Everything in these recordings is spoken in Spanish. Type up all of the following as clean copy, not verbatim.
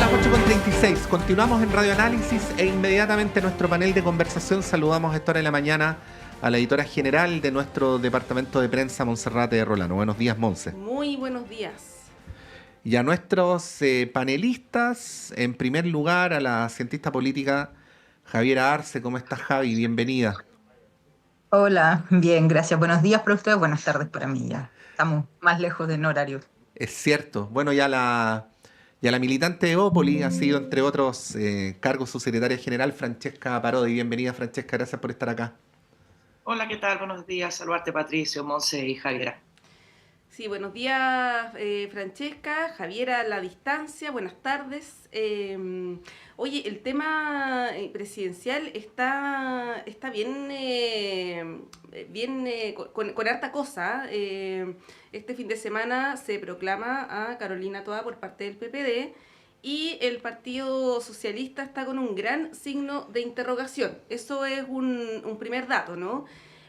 las 8:36. Continuamos en Radio Análisis e inmediatamente nuestro panel de conversación. Saludamos a esta hora de la mañana a la editora general de nuestro departamento de prensa, Monserrate Rolano. Buenos días, Monse. Muy buenos días. Y a nuestros panelistas, en primer lugar a la cientista política Javiera Arce. ¿Cómo estás, Javi? Bienvenida. Hola, bien, gracias. Buenos días para ustedes, buenas tardes para mí ya. Estamos más lejos del horario. Es cierto. Bueno, ya la militante de Opoli ha sido, entre otros cargos, su secretaria general, Francesca Parodi. Bienvenida, Francesca, gracias por estar acá. Hola, ¿qué tal? Buenos días. Saludarte, Patricio, Monse y Javiera. Sí, buenos días, Francesca, Javiera a la distancia, buenas tardes. Oye, el tema presidencial está bien, con harta cosa. Este fin de semana se proclama a Carolina Toa por parte del PPD y el Partido Socialista está con un gran signo de interrogación. Eso es un primer dato, ¿no?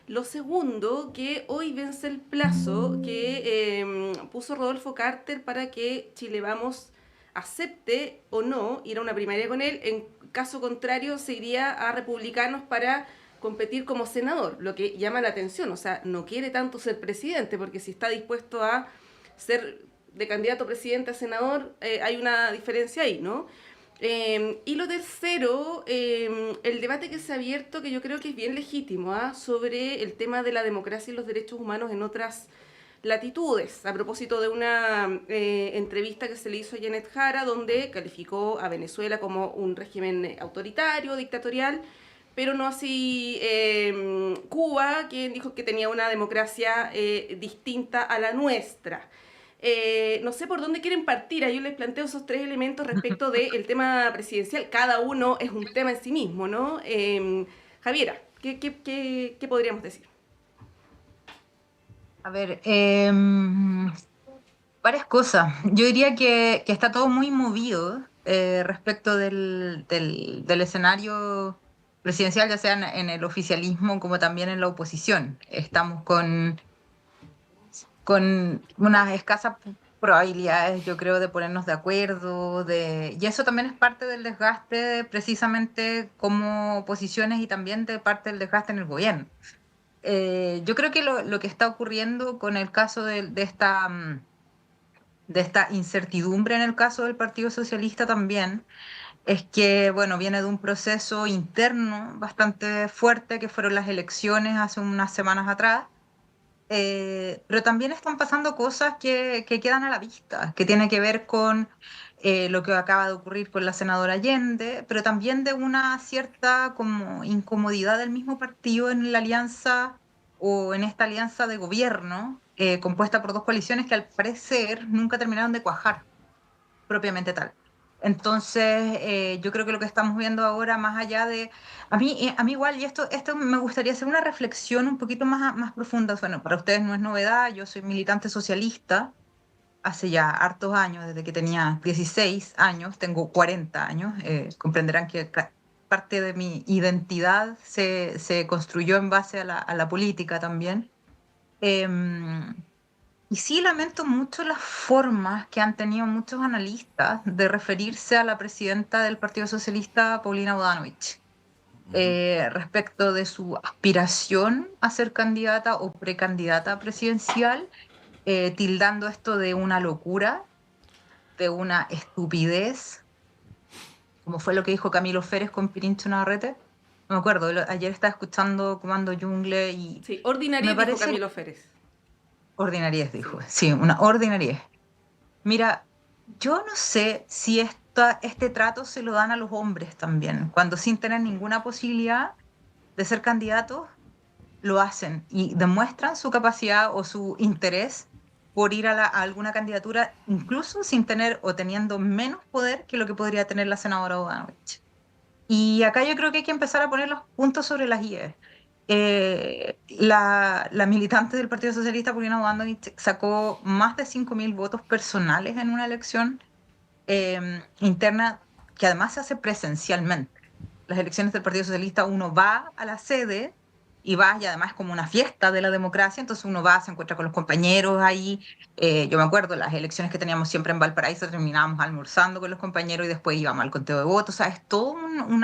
Lo segundo, que hoy vence el plazo que puso Rodolfo Carter para que Chile Vamos acepte o no ir a una primaria con él. En caso contrario, se iría a Republicanos para competir como senador, lo que llama la atención. O sea, no quiere tanto ser presidente, porque si está dispuesto a ser de candidato a presidente a senador, hay una diferencia ahí, ¿no? Y lo tercero, el debate que se ha abierto, que yo creo que es bien legítimo, sobre el tema de la democracia y los derechos humanos en otras latitudes, a propósito de una entrevista que se le hizo a Janet Jara, donde calificó a Venezuela como un régimen autoritario, dictatorial, pero no así Cuba, quien dijo que tenía una democracia distinta a la nuestra. No sé por dónde quieren partir. Yo les planteo esos tres elementos respecto del tema presidencial. Cada uno es un tema en sí mismo, ¿no? Javiera, ¿qué podríamos decir? A ver, varias cosas. Yo diría que está todo muy movido respecto del escenario presidencial, ya sea en el oficialismo como también en la oposición. Estamos con unas escasas probabilidades, yo creo, de ponernos de acuerdo, y eso también es parte del desgaste precisamente como oposiciones y también de parte del desgaste en el gobierno. Yo creo que lo que está ocurriendo con el caso de esta incertidumbre en el caso del Partido Socialista también es que, bueno, viene de un proceso interno bastante fuerte que fueron las elecciones hace unas semanas atrás. Pero también están pasando cosas que quedan a la vista, que tiene que ver con lo que acaba de ocurrir con la senadora Allende, pero también de una cierta como incomodidad del mismo partido en la alianza o en esta alianza de gobierno compuesta por dos coaliciones que al parecer nunca terminaron de cuajar propiamente tal. Entonces, yo creo que lo que estamos viendo ahora, más allá de... A mí igual, y esto me gustaría hacer una reflexión un poquito más profunda. Bueno, para ustedes no es novedad, yo soy militante socialista hace ya hartos años, desde que tenía 16 años, tengo 40 años. Comprenderán que parte de mi identidad se construyó en base a la política también. Y sí lamento mucho las formas que han tenido muchos analistas de referirse a la presidenta del Partido Socialista, Paulina Bodanovich, respecto de su aspiración a ser candidata o precandidata presidencial, tildando esto de una locura, de una estupidez, como fue lo que dijo Camilo Férez con Pirincho Navarrete. No me acuerdo, ayer estaba escuchando Comando Jungle y Sí, ordinaria, dijo Camilo Férez. Ordinariez, dijo. Sí, una ordinariez. Mira, yo no sé si este trato se lo dan a los hombres también, cuando sin tener ninguna posibilidad de ser candidatos, lo hacen y demuestran su capacidad o su interés por ir a alguna candidatura, incluso sin tener o teniendo menos poder que lo que podría tener la senadora Bodanovich. Y acá yo creo que hay que empezar a poner los puntos sobre las IES. La militante del Partido Socialista, Paulina Bodanovich, sacó más de 5.000 votos personales en una elección interna que además se hace presencialmente. Las elecciones del Partido Socialista, uno va a la sede y vas y además como una fiesta de la democracia, entonces uno va, se encuentra con los compañeros ahí. Yo me acuerdo, las elecciones que teníamos siempre en Valparaíso, terminábamos almorzando con los compañeros y después íbamos al conteo de votos. O sea, es todo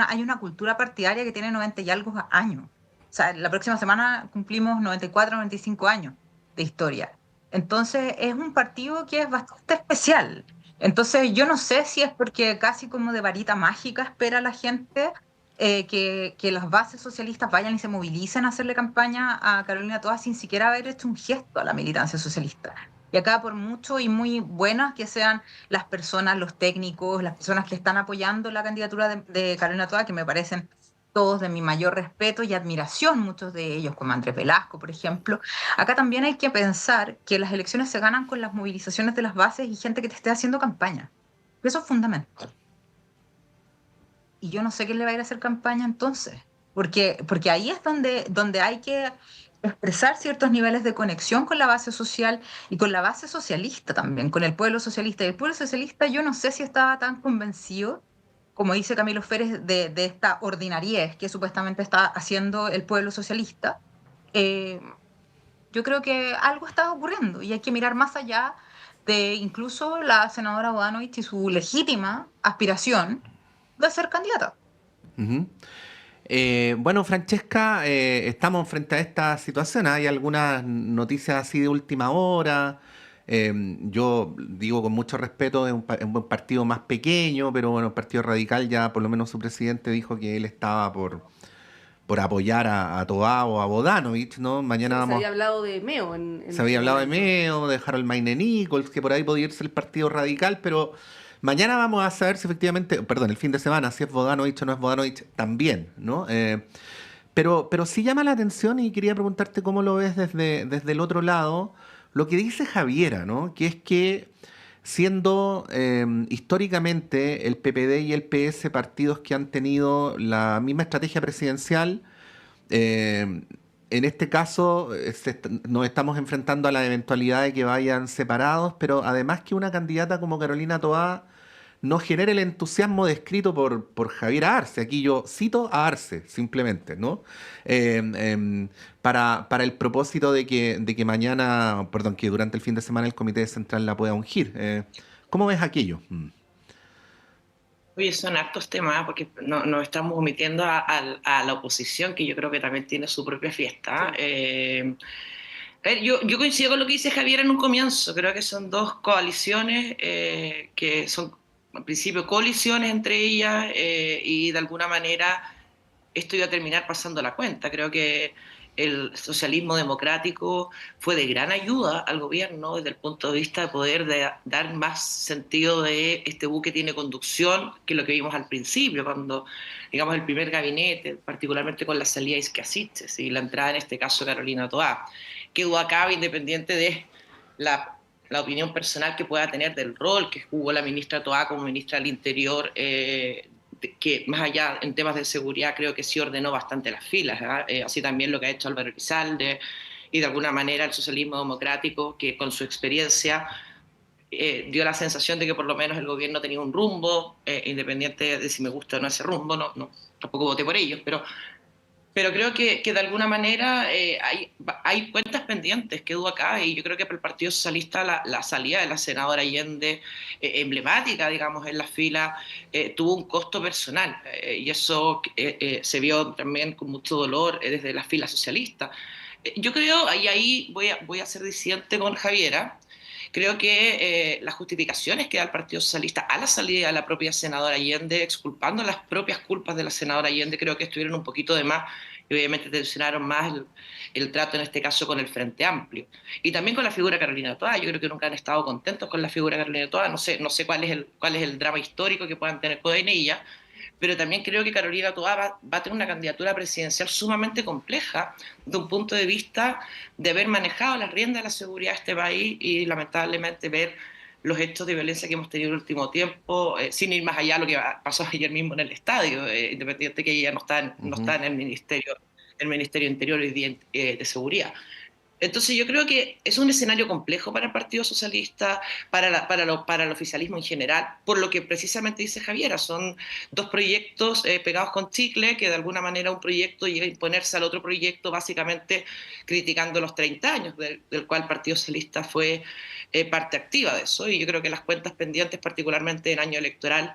hay una cultura partidaria que tiene 90 y algo años. O sea, la próxima semana cumplimos 94, 95 años de historia. Entonces es un partido que es bastante especial. Entonces yo no sé si es porque casi como de varita mágica espera la gente que las bases socialistas vayan y se movilicen a hacerle campaña a Carolina Toa sin siquiera haber hecho un gesto a la militancia socialista. Y acá, por mucho y muy buenas que sean las personas, los técnicos, las personas que están apoyando la candidatura de Carolina Toa, que me parecen todos de mi mayor respeto y admiración, muchos de ellos, como Andrés Velasco, por ejemplo, acá también hay que pensar que las elecciones se ganan con las movilizaciones de las bases y gente que te esté haciendo campaña. Eso es fundamental. Y yo no sé quién le va a ir a hacer campaña entonces, porque ahí es donde hay que expresar ciertos niveles de conexión con la base social y con la base socialista también, con el pueblo socialista. Y el pueblo socialista yo no sé si estaba tan convencido, como dice Camilo Férez, de esta ordinariez que supuestamente está haciendo el pueblo socialista. Eh, yo creo que algo está ocurriendo y hay que mirar más allá de incluso la senadora Bodanovich y su legítima aspiración de ser candidata. Ujú. Bueno, Francesca, estamos frente a esta situación. Hay algunas noticias así de última hora. Yo digo con mucho respeto, es un partido más pequeño, pero bueno, el Partido Radical ya, por lo menos su presidente dijo que él estaba por apoyar a Toá o a Bodanovich, ¿no? Mañana Sí, se vamos. había hablado de Meo Se en había su hablado de momento. Meo, de Harold Mayne Nichols, que por ahí podía irse el Partido Radical, pero mañana vamos a saber si efectivamente, perdón, el fin de semana, si es Bodanovich o no es Bodanovich también, ¿no? Pero sí llama la atención y quería preguntarte cómo lo ves desde el otro lado, lo que dice Javiera, ¿no? Que es que siendo históricamente el PPD y el PS partidos que han tenido la misma estrategia presidencial, eh, en este caso, nos estamos enfrentando a la eventualidad de que vayan separados, pero además que una candidata como Carolina Toá no genere el entusiasmo descrito por Javier Arce. Aquí yo cito a Arce, simplemente, ¿no? Para el propósito de que mañana, perdón, que durante el fin de semana el Comité Central la pueda ungir. ¿Cómo ves aquello? Oye, son hartos temas, porque nos estamos omitiendo a la oposición, que yo creo que también tiene su propia fiesta. Sí. A ver, yo coincido con lo que dice Javier en un comienzo. Creo que son dos coaliciones que son, en principio, colisiones entre ellas, y de alguna manera esto iba a terminar pasando la cuenta. Creo que el socialismo democrático fue de gran ayuda al gobierno desde el punto de vista de poder dar más sentido de este buque tiene conducción que lo que vimos al principio, cuando, digamos, el primer gabinete, particularmente con la salida de Isquiasiches y la entrada, en este caso, de Carolina Toá, que duda cabe, independiente de la opinión personal que pueda tener del rol que jugó la ministra Toá como ministra del Interior, que más allá en temas de seguridad creo que sí ordenó bastante las filas, así también lo que ha hecho Álvaro Elizalde y de alguna manera el socialismo democrático, que con su experiencia dio la sensación de que por lo menos el gobierno tenía un rumbo, independiente de si me gusta o no ese rumbo. Tampoco voté por ellos, pero creo que de alguna manera hay cuentas pendientes, que duda acá, y yo creo que para el Partido Socialista la salida de la senadora Allende, emblemática, digamos, en la fila, tuvo un costo personal, y eso se vio también con mucho dolor desde la fila socialista. Yo creo, y ahí voy a ser disidente con Javiera. Creo que las justificaciones que da el Partido Socialista a la salida de la propia senadora Allende, exculpando las propias culpas de la senadora Allende, creo que estuvieron un poquito de más, y obviamente tensionaron más el trato, en este caso, con el Frente Amplio. Y también con la figura de Carolina Toá. Yo creo que nunca han estado contentos con la figura de Carolina Toá. No sé cuál es el drama histórico que puedan tener con ella, pero también creo que Carolina Toá va a tener una candidatura presidencial sumamente compleja desde un punto de vista de haber manejado las riendas de la seguridad de este país y lamentablemente ver los hechos de violencia que hemos tenido en el último tiempo, sin ir más allá de lo que pasó ayer mismo en el estadio, independiente que ella no está en Ujú. el Ministerio Interior hoy día, de Seguridad. Entonces yo creo que es un escenario complejo para el Partido Socialista, para el oficialismo en general, por lo que precisamente dice Javiera, son dos proyectos pegados con chicle, que de alguna manera un proyecto llega a imponerse al otro proyecto, básicamente criticando los 30 años, del cual el Partido Socialista fue parte activa de eso, y yo creo que las cuentas pendientes, particularmente en año electoral,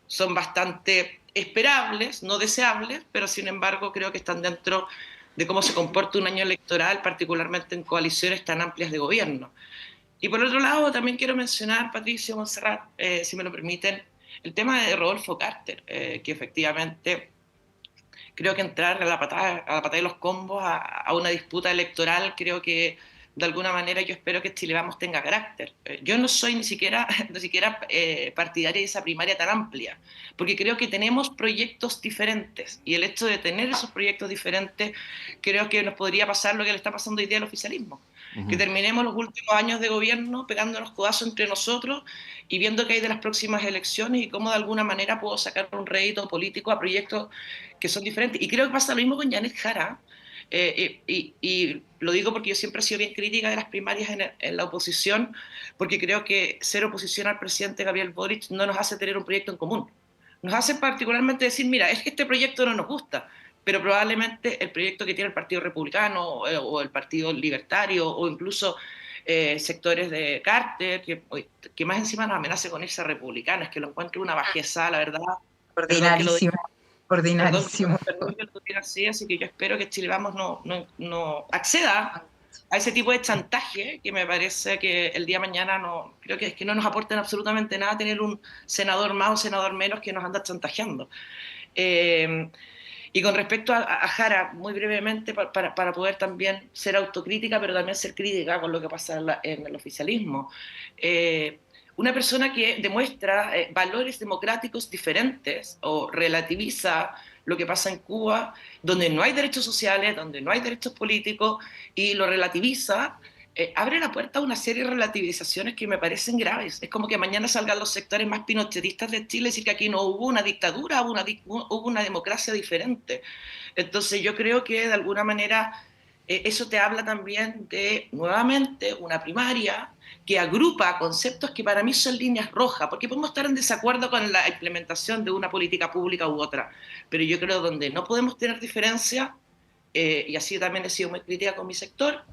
son bastante esperables, no deseables, pero sin embargo creo que están dentro de cómo se comporta un año electoral, particularmente en coaliciones tan amplias de gobierno. Y por otro lado, también quiero mencionar, Patricio, Montserrat, si me lo permiten, el tema de Rodolfo Carter, que efectivamente creo que entrar a la patada de los combos, a una disputa electoral, creo que de alguna manera yo espero que Chile Vamos tenga carácter. Yo no soy ni siquiera, partidaria de esa primaria tan amplia, porque creo que tenemos proyectos diferentes, y el hecho de tener esos proyectos diferentes creo que nos podría pasar lo que le está pasando hoy día al oficialismo. Que terminemos los últimos años de gobierno pegándonos codazos entre nosotros y viendo qué hay de las próximas elecciones y cómo de alguna manera puedo sacar un rédito político a proyectos que son diferentes. Y creo que pasa lo mismo con Janet Jara. Y lo digo porque yo siempre he sido bien crítica de las primarias en la oposición, porque creo que ser oposición al presidente Gabriel Boric no nos hace tener un proyecto en común. Nos hace particularmente decir, mira, es que este proyecto no nos gusta, pero probablemente el proyecto que tiene el Partido Republicano o el Partido Libertario o incluso sectores de Carter, que más encima nos amenace con irse a republicanos, que lo encuentro una bajeza, la verdad. Perdón que lo diga. Ordinarísimo, ordinarísimo. Perdón que lo diga así que yo espero que Chile Vamos no acceda a ese tipo de chantaje, que me parece que el día de mañana creo que es que no nos aporta absolutamente nada tener un senador más o senador menos que nos anda chantajeando. Y con respecto a Jara, muy brevemente, para poder también ser autocrítica, pero también ser crítica con lo que pasa en el oficialismo. Una persona que demuestra valores democráticos diferentes o relativiza lo que pasa en Cuba, donde no hay derechos sociales, donde no hay derechos políticos, y lo relativiza, abre la puerta a una serie de relativizaciones que me parecen graves. Es como que mañana salgan los sectores más pinochetistas de Chile y decir que aquí no hubo una dictadura, hubo una democracia diferente. Entonces yo creo que de alguna manera eso te habla también de, nuevamente, una primaria que agrupa conceptos que para mí son líneas rojas, porque podemos estar en desacuerdo con la implementación de una política pública u otra, pero yo creo donde no podemos tener diferencia, y así también he sido muy crítica con mi sector,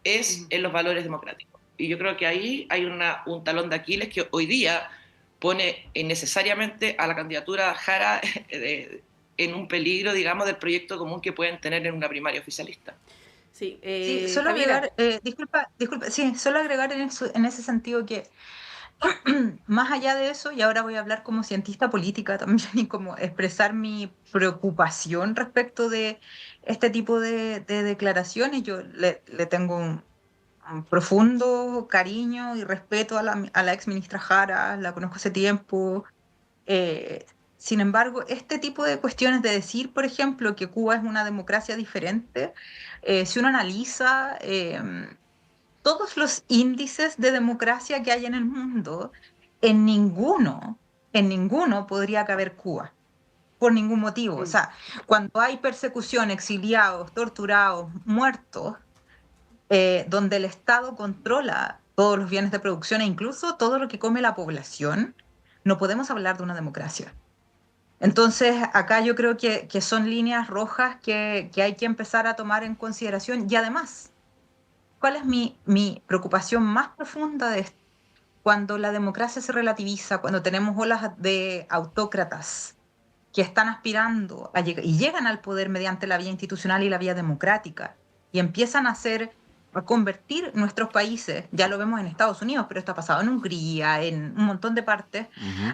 es en los valores democráticos. Y yo creo que ahí hay un talón de Aquiles que hoy día pone necesariamente a la candidatura de Jara en un peligro, digamos, del proyecto común que pueden tener en una primaria oficialista. Sí, Sí, solo Javiera. agregar, disculpa, sí, solo agregar en ese sentido que más allá de eso, y ahora voy a hablar como cientista política también y como expresar mi preocupación respecto de este tipo de declaraciones. Yo le tengo un profundo cariño y respeto a la ex ministra Jara, la conozco hace tiempo. eh, Sin embargo, este tipo de cuestiones de decir, por ejemplo, que Cuba es una democracia diferente, si uno analiza todos los índices de democracia que hay en el mundo, en ninguno, en ninguno podría caber Cuba, por ningún motivo. O sea, cuando hay persecución, exiliados, torturados, muertos, donde el Estado controla todos los bienes de producción e incluso todo lo que come la población, no podemos hablar de una democracia. Entonces, acá yo creo que son líneas rojas que hay que empezar a tomar en consideración. Y además, ¿cuál es mi preocupación más profunda de esto? Cuando la democracia se relativiza, cuando tenemos olas de autócratas que están aspirando y llegan al poder mediante la vía institucional y la vía democrática, y empiezan a convertir nuestros países, ya lo vemos en Estados Unidos, pero esto ha pasado en Hungría, en un montón de partes,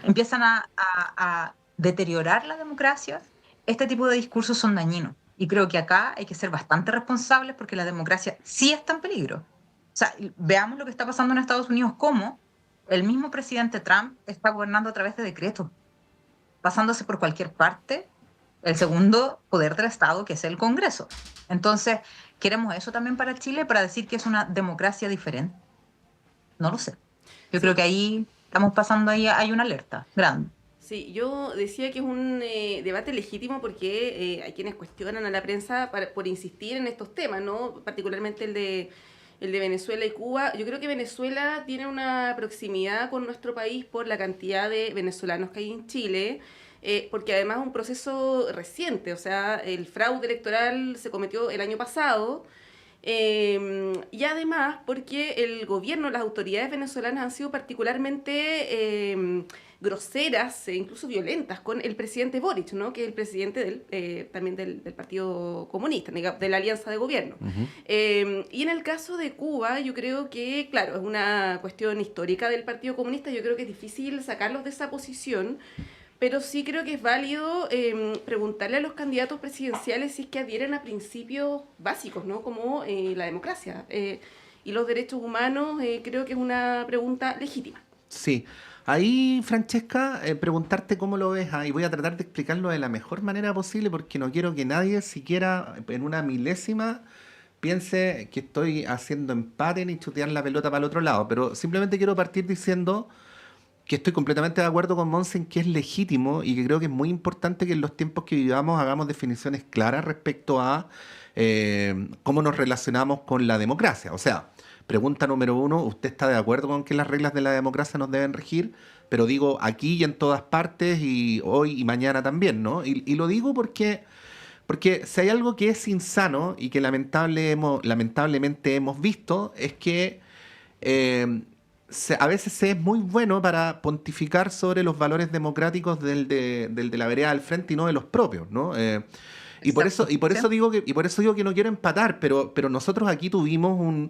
empiezan a deteriorar la democracia. Este tipo de discursos son dañinos. Y creo que acá hay que ser bastante responsables porque la democracia sí está en peligro. O sea, veamos lo que está pasando en Estados Unidos, cómo el mismo presidente Trump está gobernando a través de decretos, pasándose por cualquier parte el segundo poder del Estado, que es el Congreso. Entonces, ¿queremos eso también para Chile, para decir que es una democracia diferente? No lo sé. Yo creo que ahí estamos pasando, ahí hay una alerta grande. Sí, yo decía que es un debate legítimo porque hay quienes cuestionan a la prensa por insistir en estos temas, ¿no? Particularmente el de Venezuela y Cuba. Yo creo que Venezuela tiene una proximidad con nuestro país por la cantidad de venezolanos que hay en Chile, porque además es un proceso reciente, o sea, el fraude electoral se cometió el año pasado. Y además porque el gobierno, las autoridades venezolanas han sido particularmente groseras e incluso violentas con el presidente Boric, ¿no? Que es el presidente también del Partido Comunista, de la alianza de gobierno. Ujú. Y en el caso de Cuba, yo creo que, claro, es una cuestión histórica del Partido Comunista, yo creo que es difícil sacarlos de esa posición, pero sí creo que es válido preguntarle a los candidatos presidenciales si es que adhieren a principios básicos, ¿no? Como la democracia y los derechos humanos. Creo que es una pregunta legítima. Sí. Ahí, Francesca, preguntarte cómo lo ves, y voy a tratar de explicarlo de la mejor manera posible porque no quiero que nadie, siquiera en una milésima, piense que estoy haciendo empate ni chutear la pelota para el otro lado, pero simplemente quiero partir diciendo que estoy completamente de acuerdo con Monse en que es legítimo y que creo que es muy importante que en los tiempos que vivamos hagamos definiciones claras respecto a cómo nos relacionamos con la democracia. O sea, pregunta número uno, ¿usted está de acuerdo con que las reglas de la democracia nos deben regir? Pero digo aquí y en todas partes y hoy y mañana también, ¿no? Y lo digo porque si hay algo que es insano y que lamentablemente hemos visto es que eh, a veces se es muy bueno para pontificar sobre los valores democráticos del de la vereda del frente y no de los propios, ¿no? Y por eso, Exacto. y por Sí. eso digo y por eso digo que no quiero empatar, pero nosotros aquí tuvimos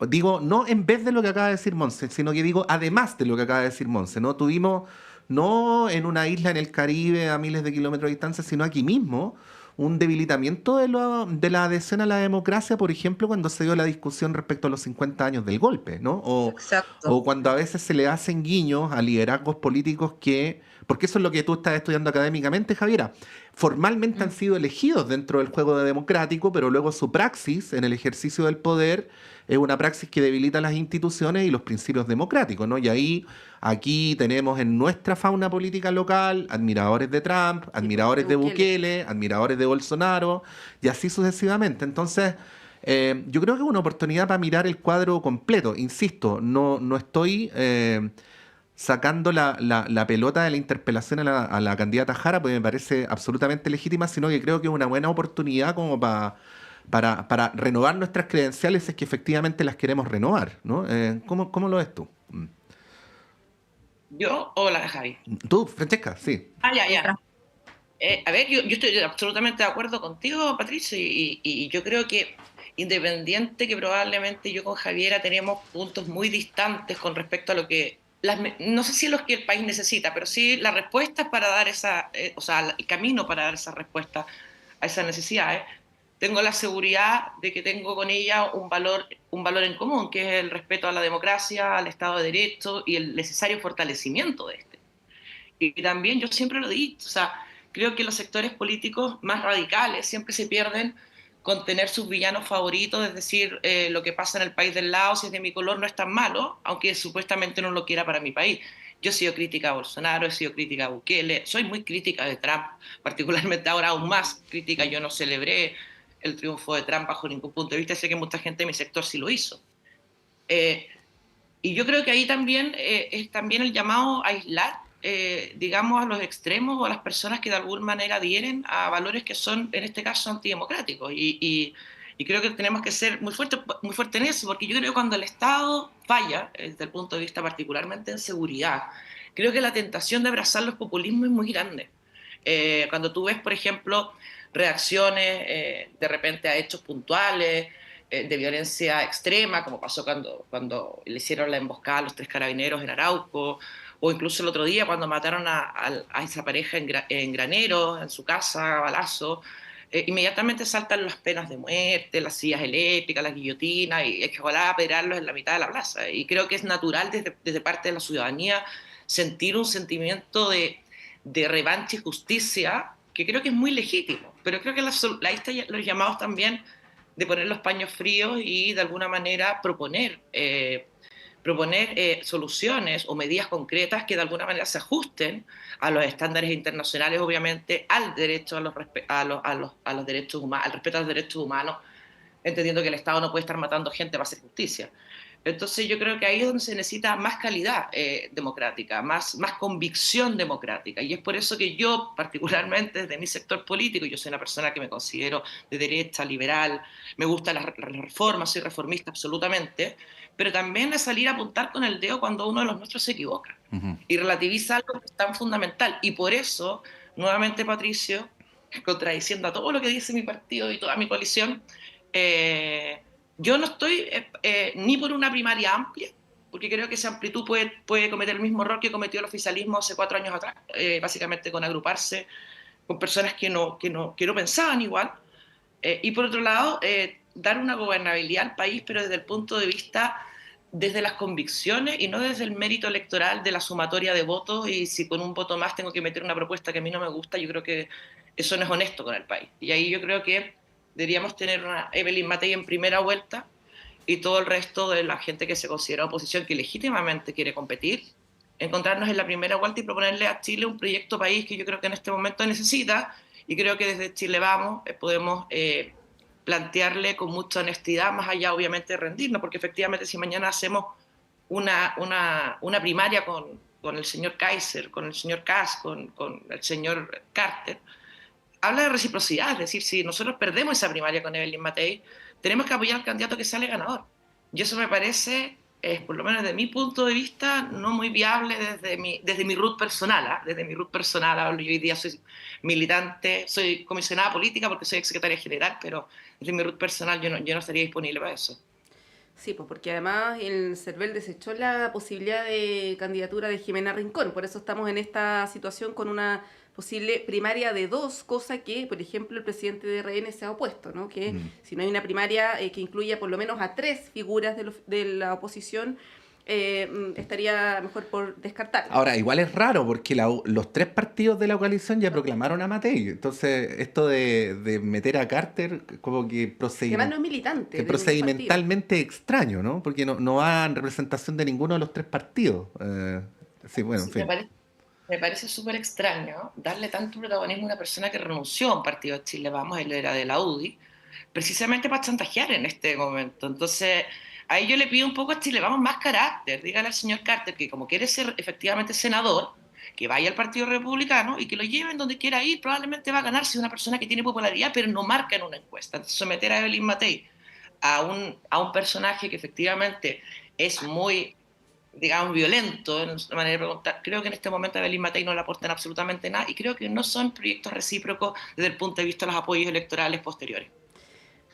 digo, no en vez de lo que acaba de decir Monse, sino que digo además de lo que acaba de decir Monse, ¿no? Tuvimos, no en una isla en el Caribe a miles de kilómetros de distancia, sino aquí mismo, un debilitamiento de la adhesión a la democracia, por ejemplo, cuando se dio la discusión respecto a los 50 años del golpe, ¿no? Exacto. O cuando a veces se le hacen guiños a liderazgos políticos que, porque eso es lo que tú estás estudiando académicamente, Javiera, formalmente han Mm. sido elegidos dentro del juego democrático, pero luego su praxis en el ejercicio del poder es una praxis que debilita las instituciones y los principios democráticos, ¿no? Y ahí, aquí tenemos en nuestra fauna política local admiradores de Trump, Sí, pues, de admiradores de Bukele. Bukele, admiradores de Bolsonaro, y así sucesivamente. Entonces, yo creo que es una oportunidad para mirar el cuadro completo. Insisto, no estoy sacando la pelota de la interpelación a la candidata Jara, porque me parece absolutamente legítima, sino que creo que es una buena oportunidad como para renovar nuestras credenciales si es que efectivamente las queremos renovar, ¿no? ¿Cómo lo ves tú? ¿Yo o la de Javi? Tú, Francesca, sí. Ah, ya, Fran- ya. A ver, yo estoy absolutamente de acuerdo contigo, Patricio, y yo creo que independiente que probablemente yo con Javiera tenemos puntos muy distantes con respecto a lo que, no sé si los que el país necesita, pero sí las respuestas para dar o sea, el camino para dar esa respuesta a esas necesidades. Tengo la seguridad de que tengo con ella un valor en común, que es el respeto a la democracia, al Estado de Derecho y el necesario fortalecimiento de este. Y también yo siempre lo he dicho, o sea, creo que los sectores políticos más radicales siempre se pierden con tener sus villanos favoritos, es decir, lo que pasa en el país del lado, si es de mi color, no es tan malo, aunque supuestamente no lo quiera para mi país. Yo he sido crítica a Bolsonaro, he sido crítica a Bukele, soy muy crítica de Trump, particularmente ahora aún más crítica. Yo no celebré el triunfo de Trump bajo ningún punto de vista, sé que mucha gente de mi sector sí lo hizo. Eh, y yo creo que ahí también es también el llamado a aislar, digamos, a los extremos o a las personas que de alguna manera adhieren a valores que son, en este caso, antidemocráticos. Y creo que tenemos que ser muy fuerte en eso, porque yo creo que cuando el Estado falla, desde el punto de vista particularmente en seguridad, creo que la tentación de abrazar los populismos es muy grande. Cuando tú ves, por ejemplo, reacciones de repente a hechos puntuales, de violencia extrema, como pasó cuando le hicieron la emboscada a los 3 carabineros en Arauco, o incluso el otro día cuando mataron a esa pareja en Granero, en su casa, a balazo. Inmediatamente saltan las penas de muerte, las sillas eléctricas, las guillotinas, y hay que ojalá apedrearlos en la mitad de la plaza. Y creo que es natural desde parte de la ciudadanía sentir un sentimiento de revancha y justicia, que creo que es muy legítimo, pero creo que ahí están los llamados también de poner los paños fríos y de alguna manera proponer soluciones o medidas concretas que de alguna manera se ajusten a los estándares internacionales, obviamente, al derecho a los derechos humanos, al respeto a los derechos humanos, entendiendo que el Estado no puede estar matando gente para hacer justicia. Entonces yo creo que ahí es donde se necesita más calidad democrática, más convicción democrática. Y es por eso que yo, particularmente desde mi sector político, yo soy una persona que me considero de derecha, liberal, me gustan las reformas, soy reformista absolutamente, pero también de salir a apuntar con el dedo cuando uno de los nuestros se equivoca y relativiza algo que es tan fundamental. Y por eso, nuevamente, Patricio, contradiciendo a todo lo que dice mi partido y toda mi coalición, yo no estoy ni por una primaria amplia, porque creo que esa amplitud puede cometer el mismo error que cometió el oficialismo hace 4 años atrás, básicamente con agruparse con personas que no pensaban igual. Y por otro lado, dar una gobernabilidad al país, pero desde el punto de vista, desde las convicciones y no desde el mérito electoral de la sumatoria de votos, y si con un voto más tengo que meter una propuesta que a mí no me gusta, yo creo que eso no es honesto con el país. Y ahí yo creo que deberíamos tener una Evelyn Matei en primera vuelta y todo el resto de la gente que se considera oposición, que legítimamente quiere competir, encontrarnos en la primera vuelta y proponerle a Chile un proyecto país que yo creo que en este momento necesita, y creo que desde Chile Vamos podemos plantearle con mucha honestidad, más allá obviamente de rendirnos, porque efectivamente si mañana hacemos una primaria con el señor Kaiser, con el señor Kass, con el señor Carter, habla de reciprocidad, es decir, si nosotros perdemos esa primaria con Evelyn Matei, tenemos que apoyar al candidato que sale ganador. Y eso me parece, por lo menos desde mi punto de vista, no muy viable desde mi root personal. Desde mi root personal hablo, yo hoy día soy militante, soy comisionada política porque soy exsecretaria general, pero desde mi root personal yo no estaría disponible para eso. Sí, pues porque además el CERVEL desechó la posibilidad de candidatura de Jimena Rincón, por eso estamos en esta situación con una posible primaria de 2, cosa que, por ejemplo, el presidente de RN se ha opuesto, ¿no? Que si no hay una primaria que incluya por lo menos a 3 figuras de la oposición, estaría mejor por descartar. Ahora, igual es raro porque los 3 partidos de la coalición ya proclamaron a Matei. Entonces, esto de meter a Carter como que Además no es militante. procedimentalmente extraño, ¿no? Porque no va en representación de ninguno de los 3 partidos. Sí, bueno, en fin. Me parece súper extraño darle tanto protagonismo a una persona que renunció a un partido de Chile Vamos, él era de la UDI, precisamente para chantajear en este momento. Entonces, ahí yo le pido un poco a Chile Vamos más carácter. Dígale al señor Carter que como quiere ser efectivamente senador, que vaya al Partido Republicano y que lo lleven donde quiera ir. Probablemente va a ganar si es una persona que tiene popularidad, pero no marca en una encuesta. Entonces, someter a Evelyn Matei a un personaje que efectivamente es muy, digamos, violento en su manera de preguntar, creo que en este momento a Evelyn Matei no le aportan absolutamente nada, y creo que no son proyectos recíprocos desde el punto de vista de los apoyos electorales posteriores.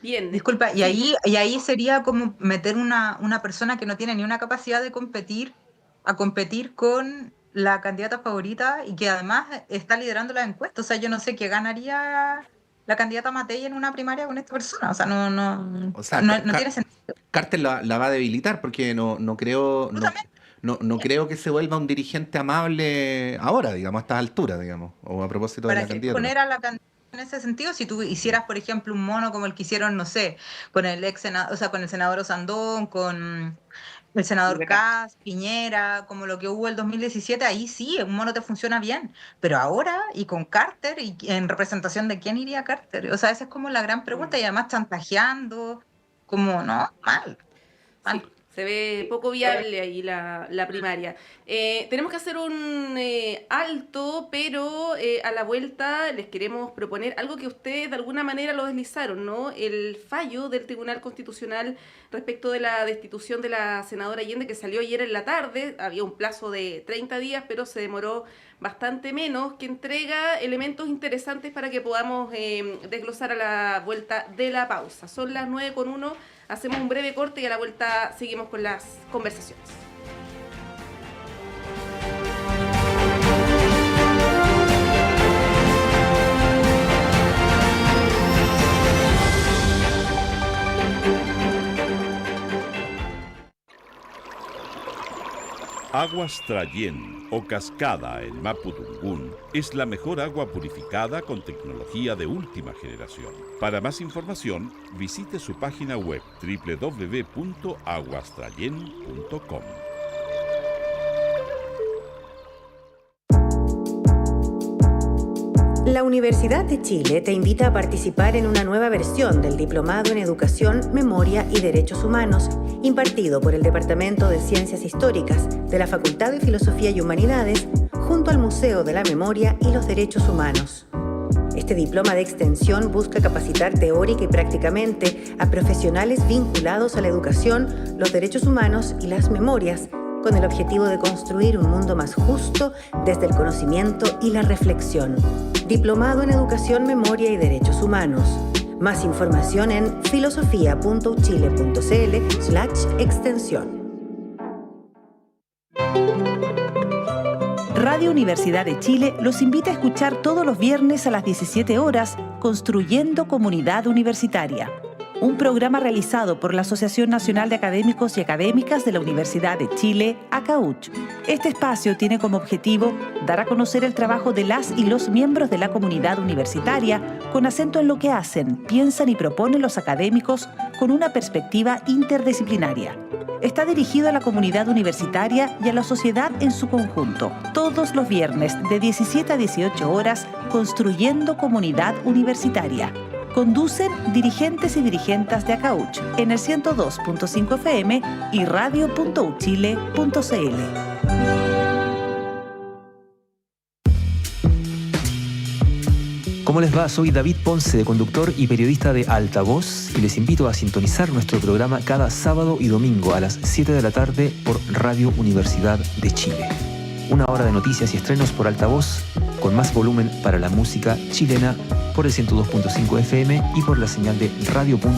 Bien. Disculpa, y ahí sería como meter una persona que no tiene ni una capacidad de competir con la candidata favorita y que además está liderando las encuestas. O sea, yo no sé qué ganaría la candidata Matei en una primaria con esta persona. O sea, no tiene sentido. Carter la va a debilitar porque no creo que se vuelva un dirigente amable ahora, digamos, a estas alturas, digamos, o a propósito de la candidatura. Para poner a la candidata en ese sentido, si tú hicieras, por ejemplo, un mono como el que hicieron, no sé, con el con el senador Osandón, con el senador Kass, Piñera, como lo que hubo el 2017, ahí sí, un mono te funciona bien. Pero ahora, y con Carter, y en representación de quién iría Carter, o sea, esa es como la gran pregunta, y además chantajeando, como, no, mal. Sí, se ve poco viable ahí la primaria. Tenemos que hacer un alto, pero a la vuelta les queremos proponer algo que ustedes de alguna manera lo deslizaron, ¿no? El fallo del Tribunal Constitucional respecto de la destitución de la senadora Allende, que salió ayer en la tarde. Había un plazo de 30 días, pero se demoró bastante menos, que entrega elementos interesantes para que podamos desglosar a la vuelta de la pausa. Son las 9:01. Hacemos un breve corte y a la vuelta seguimos con las conversaciones. Aguas Trayén o Cascada en Mapudungún es la mejor agua purificada con tecnología de última generación. Para más información, visite su página web www.aguastrayen.com. La Universidad de Chile te invita a participar en una nueva versión del Diplomado en Educación, Memoria y Derechos Humanos, impartido por el Departamento de Ciencias Históricas de la Facultad de Filosofía y Humanidades, junto al Museo de la Memoria y los Derechos Humanos. Este diploma de extensión busca capacitar teórica y prácticamente a profesionales vinculados a la educación, los derechos humanos y las memorias, con el objetivo de construir un mundo más justo desde el conocimiento y la reflexión. Diplomado en Educación, Memoria y Derechos Humanos. Más información en filosofia.uchile.cl/extensión. Radio Universidad de Chile los invita a escuchar todos los viernes a las 17 horas Construyendo Comunidad Universitaria, un programa realizado por la Asociación Nacional de Académicos y Académicas de la Universidad de Chile, ACAUCH. Este espacio tiene como objetivo dar a conocer el trabajo de las y los miembros de la comunidad universitaria con acento en lo que hacen, piensan y proponen los académicos con una perspectiva interdisciplinaria. Está dirigido a la comunidad universitaria y a la sociedad en su conjunto. Todos los viernes de 17 a 18 horas, Construyendo Comunidad Universitaria. Conducen dirigentes y dirigentas de ACAUCH en el 102.5 FM y radio.uchile.cl. ¿Cómo les va? Soy David Ponce, conductor y periodista de Altavoz, y les invito a sintonizar nuestro programa cada sábado y domingo a las 7 de la tarde por Radio Universidad de Chile. Una hora de noticias y estrenos por Altavoz, con más volumen para la música chilena, por el 102.5 FM y por la señal de radio.uchile.cl.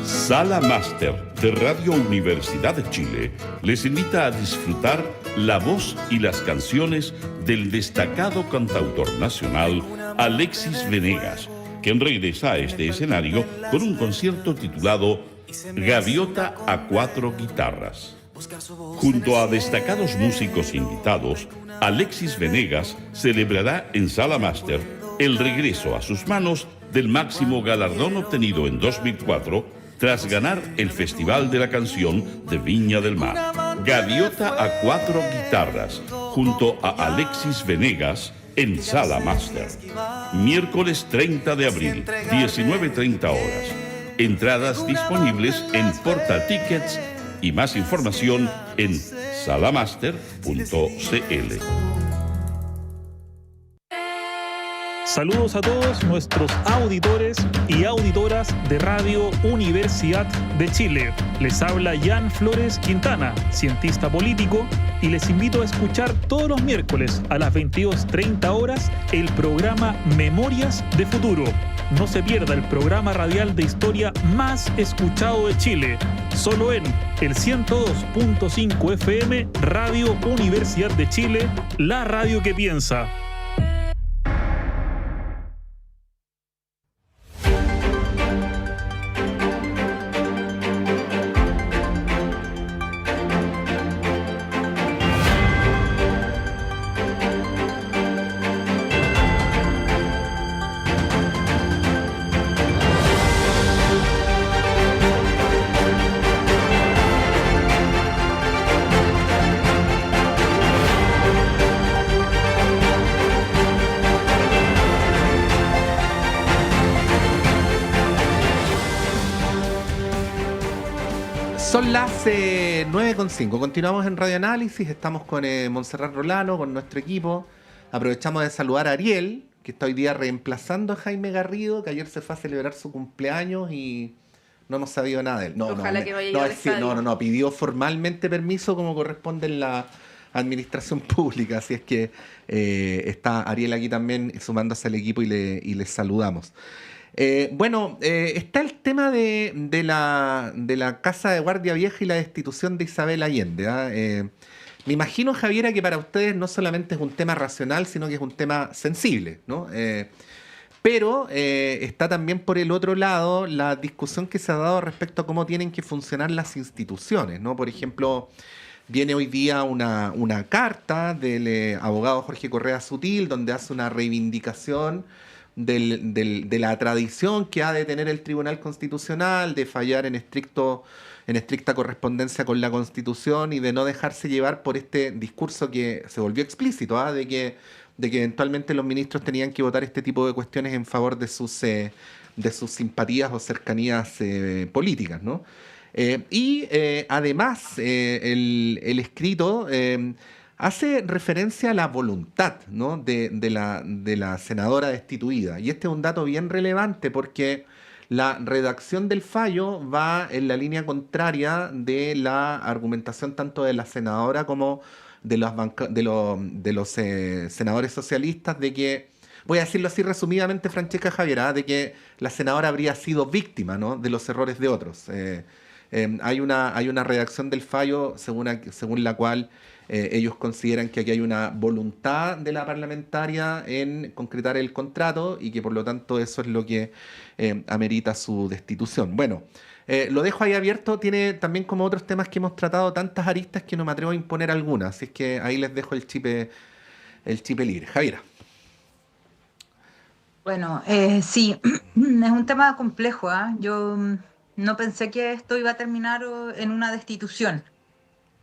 Sala Máster de Radio Universidad de Chile les invita a disfrutar la voz y las canciones del destacado cantautor nacional Alexis Venegas, quien regresa a este escenario con un concierto titulado Gaviota a 4 guitarras. Junto a destacados músicos invitados, Alexis Venegas celebrará en Sala Máster el regreso a sus manos del máximo galardón obtenido en 2004 tras ganar el Festival de la Canción de Viña del Mar. Gaviota a 4 guitarras, junto a Alexis Venegas, en Sala Máster. Miércoles 30 de abril, 19:30 horas. Entradas disponibles en Portal Tickets y más información en salamaster.cl. Saludos a todos nuestros auditores y auditoras de Radio Universidad de Chile. Les habla Jan Flores Quintana, cientista político, y les invito a escuchar todos los miércoles a las 22:30 horas el programa Memorias de Futuro. No se pierda el programa radial de historia más escuchado de Chile, solo en el 102.5 FM Radio Universidad de Chile, la radio que piensa. Son las 9:05. Continuamos en Radio Análisis. Estamos con Montserrat Rolano, con nuestro equipo. Aprovechamos de saludar a Ariel, que está hoy día reemplazando a Jaime Garrido, que ayer se fue a celebrar su cumpleaños y no hemos sabido nada de él. Ojalá que vaya a llegar al estadio. No. Pidió formalmente permiso como corresponde en la administración pública. Así es que está Ariel aquí también sumándose al equipo y les saludamos. Está el tema de la Casa de Guardia Vieja y la destitución de Isabel Allende. Me imagino, Javiera, que para ustedes no solamente es un tema racional, sino que es un tema sensible, ¿no? Pero está también por el otro lado la discusión que se ha dado respecto a cómo tienen que funcionar las instituciones, ¿no? Por ejemplo, viene hoy día una carta del abogado Jorge Correa Sutil, donde hace una reivindicación de la tradición que ha de tener el Tribunal Constitucional, de fallar en estricta correspondencia con la Constitución y de no dejarse llevar por este discurso que se volvió explícito, de que eventualmente los ministros tenían que votar este tipo de cuestiones en favor de sus simpatías o cercanías políticas, ¿no? Además, el escrito hace referencia a la voluntad, ¿no? de la senadora destituida. Y este es un dato bien relevante porque la redacción del fallo va en la línea contraria de la argumentación tanto de la senadora como de los senadores socialistas, de que, voy a decirlo así resumidamente, Francesca Javier, de que la senadora habría sido víctima, ¿no? de los errores de otros. Hay una redacción del fallo según la cual ellos consideran que aquí hay una voluntad de la parlamentaria en concretar el contrato y que por lo tanto eso es lo que amerita su destitución. Bueno, lo dejo ahí abierto. Tiene también, como otros temas que hemos tratado, tantas aristas que no me atrevo a imponer algunas. Así es que ahí les dejo el chipe libre. Javiera. Bueno, sí, es un tema complejo, ¿ah? Yo no pensé que esto iba a terminar en una destitución.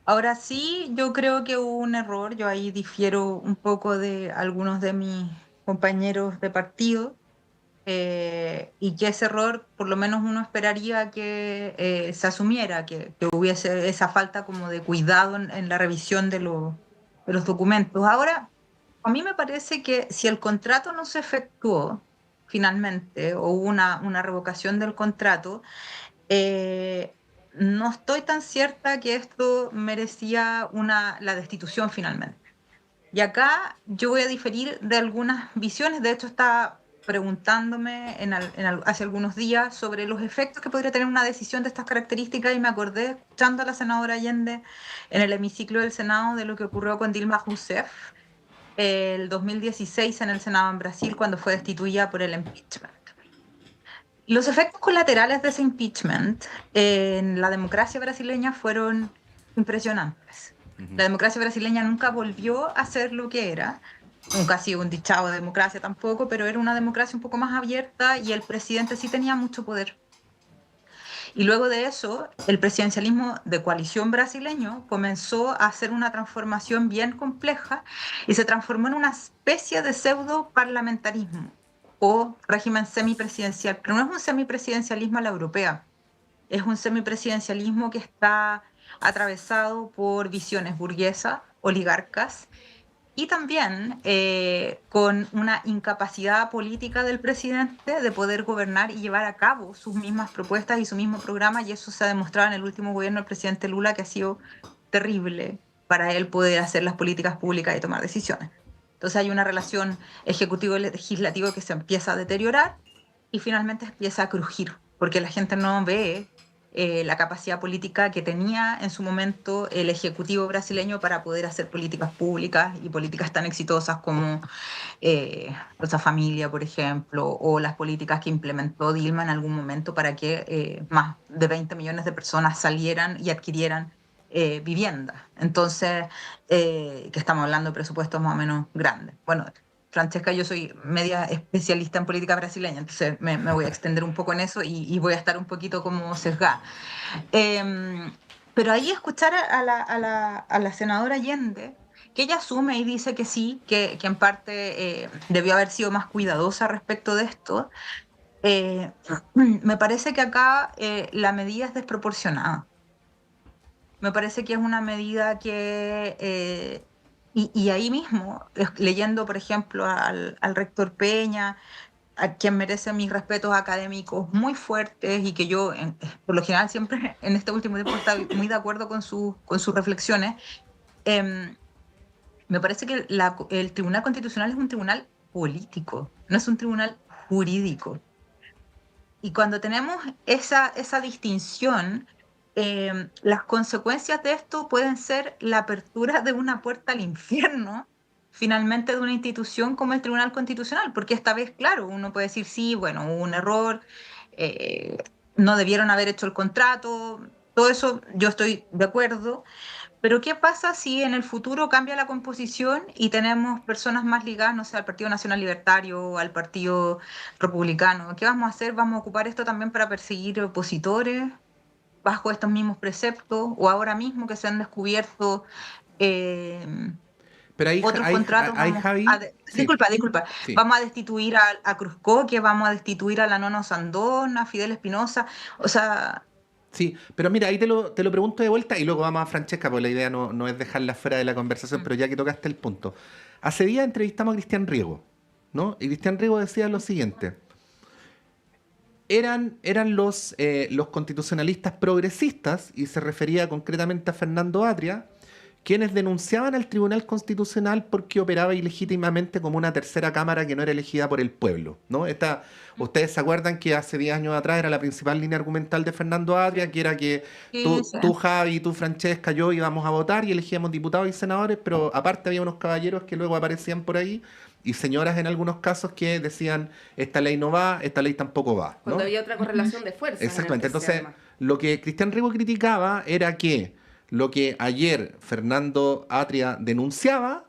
Ahora sí, yo creo que hubo un error. Yo ahí difiero un poco de algunos de mis compañeros de partido, y que ese error, por lo menos uno esperaría que se asumiera, que hubiese esa falta como de cuidado en la revisión de los documentos. Ahora, a mí me parece que si el contrato no se efectuó finalmente, o hubo una revocación del contrato, no estoy tan cierta que esto merecía la destitución finalmente. Y acá yo voy a diferir de algunas visiones. De hecho, estaba preguntándome hace algunos días sobre los efectos que podría tener una decisión de estas características, y me acordé, escuchando a la senadora Allende en el hemiciclo del Senado, de lo que ocurrió con Dilma Rousseff el 2016 en el Senado en Brasil, cuando fue destituida por el impeachment. Los efectos colaterales de ese impeachment en la democracia brasileña fueron impresionantes. La democracia brasileña nunca volvió a ser lo que era. Nunca ha sido un dichado de democracia tampoco, pero era una democracia un poco más abierta y el presidente sí tenía mucho poder. Y luego de eso, el presidencialismo de coalición brasileño comenzó a hacer una transformación bien compleja y se transformó en una especie de pseudo parlamentarismo o régimen semipresidencial. Pero no es un semipresidencialismo a la europea, es un semipresidencialismo que está atravesado por visiones burguesas, oligarcas, y también con una incapacidad política del presidente de poder gobernar y llevar a cabo sus mismas propuestas y su mismo programa, y eso se ha demostrado en el último gobierno del presidente Lula, que ha sido terrible para él poder hacer las políticas públicas y tomar decisiones. Entonces hay una relación ejecutivo-legislativo que se empieza a deteriorar y finalmente empieza a crujir, porque la gente no ve la capacidad política que tenía en su momento el ejecutivo brasileño para poder hacer políticas públicas y políticas tan exitosas como Bolsa Familia, por ejemplo, o las políticas que implementó Dilma en algún momento para que más de 20 millones de personas salieran y adquirieran vivienda. Entonces, que estamos hablando de presupuestos más o menos grandes. Bueno, Francesca, yo soy media especialista en política brasileña, entonces me voy a extender un poco en eso y voy a estar un poquito como sesgada. Pero ahí escuchar a la senadora Allende, que ella asume y dice que sí, que en parte debió haber sido más cuidadosa respecto de esto, me parece que acá la medida es desproporcionada. Me parece que es una medida que... Y ahí mismo, leyendo, por ejemplo, al rector Peña, a quien merece mis respetos académicos muy fuertes y que yo, por lo general, siempre en este último tiempo he estado muy de acuerdo con sus reflexiones, me parece que el Tribunal Constitucional es un tribunal político, no es un tribunal jurídico. Y cuando tenemos esa distinción... las consecuencias de esto pueden ser la apertura de una puerta al infierno, finalmente, de una institución como el Tribunal Constitucional, porque esta vez, claro, uno puede decir, sí, bueno, hubo un error, no debieron haber hecho el contrato, todo eso yo estoy de acuerdo, Pero ¿qué pasa si en el futuro cambia la composición y tenemos personas más ligadas, no sé, al Partido Nacional Libertario o al Partido Republicano? ¿Qué vamos a hacer? ¿Vamos a ocupar esto también para perseguir opositores bajo estos mismos preceptos? ¿O ahora mismo que se han descubierto Pero ahí, otros ahí, contratos? ahí, Javi, sí, Disculpa. sí. Vamos a destituir a Cruzcoque, vamos a destituir a la Nono Sandón, a Fidel Espinosa. O sea, Sí, pero mira, ahí te lo pregunto de vuelta y luego vamos a Francesca, porque la idea no es dejarla fuera de la conversación, pero ya que tocaste el punto. Hace días entrevistamos a Cristian Riego, ¿no? Y Cristian Riego decía lo siguiente. Eran los constitucionalistas progresistas, y se refería concretamente a Fernando Atria, quienes denunciaban al Tribunal Constitucional porque operaba ilegítimamente como una tercera cámara que no era elegida por el pueblo, ¿no? Ustedes se acuerdan que hace 10 años atrás era la principal línea argumental de Fernando Atria, que era que tú, Javi, tú, Francesca, yo íbamos a votar y elegíamos diputados y senadores, pero aparte había unos caballeros que luego aparecían por ahí y señoras en algunos casos que decían, esta ley no va, esta ley tampoco va, ¿no? Cuando había otra correlación de fuerzas. Exactamente. En el TC, Entonces, lo que Cristian Riego criticaba era que lo que ayer Fernando Atria denunciaba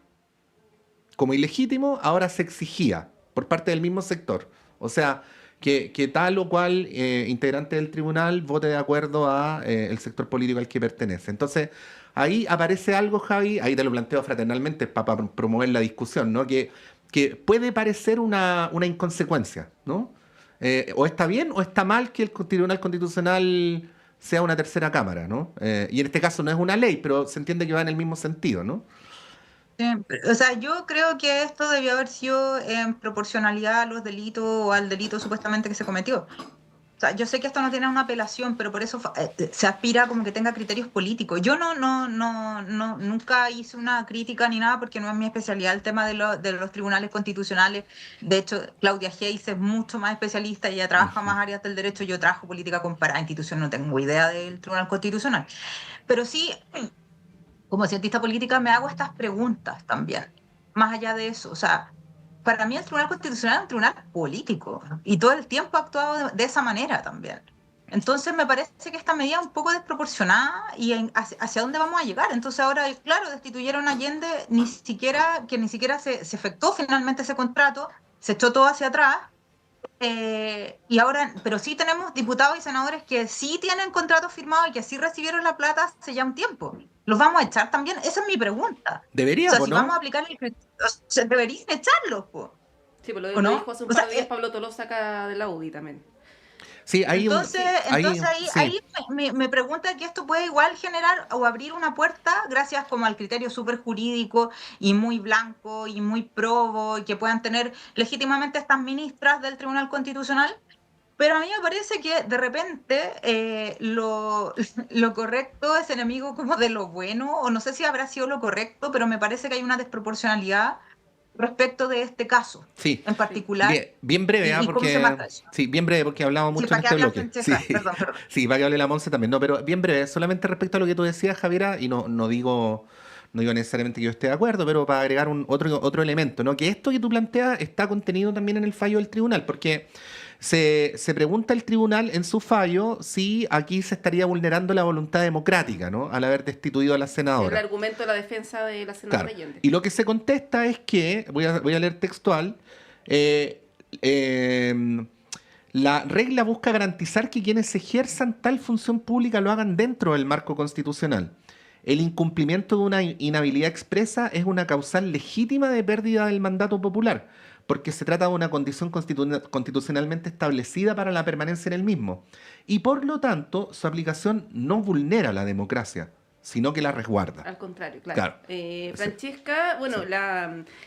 como ilegítimo, ahora se exigía por parte del mismo sector. O sea, que tal o cual integrante del tribunal vote de acuerdo a el sector político al que pertenece. Entonces, ahí aparece algo, Javi, ahí te lo planteo fraternalmente para promover la discusión, ¿no? Que puede parecer una inconsecuencia, ¿no? O está bien o está mal que el Tribunal Constitucional sea una tercera cámara, ¿no? Y en este caso no es una ley, pero se entiende que va en el mismo sentido, ¿no? o sea, yo creo que esto debió haber sido en proporcionalidad a los delitos o al delito supuestamente que se cometió. O sea, yo sé que esto no tiene una apelación, pero por eso se aspira como que tenga criterios políticos. Yo nunca hice una crítica ni nada porque no es mi especialidad el tema de los tribunales constitucionales. De hecho, Claudia Hayes es mucho más especialista, ella trabaja más áreas del derecho, yo trabajo política comparada, institución, no tengo idea del Tribunal Constitucional. Pero sí, como cientista política me hago estas preguntas también, más allá de eso. O sea, para mí el Tribunal Constitucional es un tribunal político y todo el tiempo ha actuado de esa manera también. Entonces me parece que esta medida es un poco desproporcionada y hacia dónde vamos a llegar. Entonces ahora, claro, destituyeron a Allende, ni siquiera se efectuó finalmente ese contrato, se echó todo hacia atrás. Y ahora, pero sí tenemos diputados y senadores que sí tienen contratos firmados y que sí recibieron la plata hace ya un tiempo. ¿Los vamos a echar también? Esa es mi pregunta. Deberíamos, o sea, si ¿no? vamos a aplicar deberían echarlos, po. Sí, pues lo ¿O no? dijo hace un par de días Pablo Tolosa acá de la UDI también. Sí, Entonces sí. ahí me pregunta que esto puede igual generar o abrir una puerta, gracias como al criterio súper jurídico y muy blanco y muy probo, y que puedan tener legítimamente estas ministras del Tribunal Constitucional. Pero a mí me parece que de repente lo correcto es enemigo como de lo bueno, o no sé si habrá sido lo correcto, pero me parece que hay una desproporcionalidad respecto de este caso, sí, en particular. Bien breve, ¿Y cómo se marca eso? Sí, bien breve, porque hablamos mucho en este bloque. Sí, perdón. sí, para que hable la Monse también. No, pero bien breve, solamente respecto a lo que tú decías, Javiera, y no digo necesariamente que yo esté de acuerdo, pero para agregar otro elemento, ¿no? Que esto que tú planteas está contenido también en el fallo del tribunal, porque se pregunta el tribunal en su fallo si aquí se estaría vulnerando la voluntad democrática, ¿no? Al haber destituido a la senadora. El argumento de la defensa de la senadora Claro. Allende. Y lo que se contesta es que, voy a leer textual, la regla busca garantizar que quienes ejerzan tal función pública lo hagan dentro del marco constitucional. El incumplimiento de una inhabilidad expresa es una causal legítima de pérdida del mandato popular, porque se trata de una condición constitucionalmente establecida para la permanencia en el mismo. Y por lo tanto, su aplicación no vulnera la democracia, sino que la resguarda. Al contrario, claro. Francesca, bueno, sí.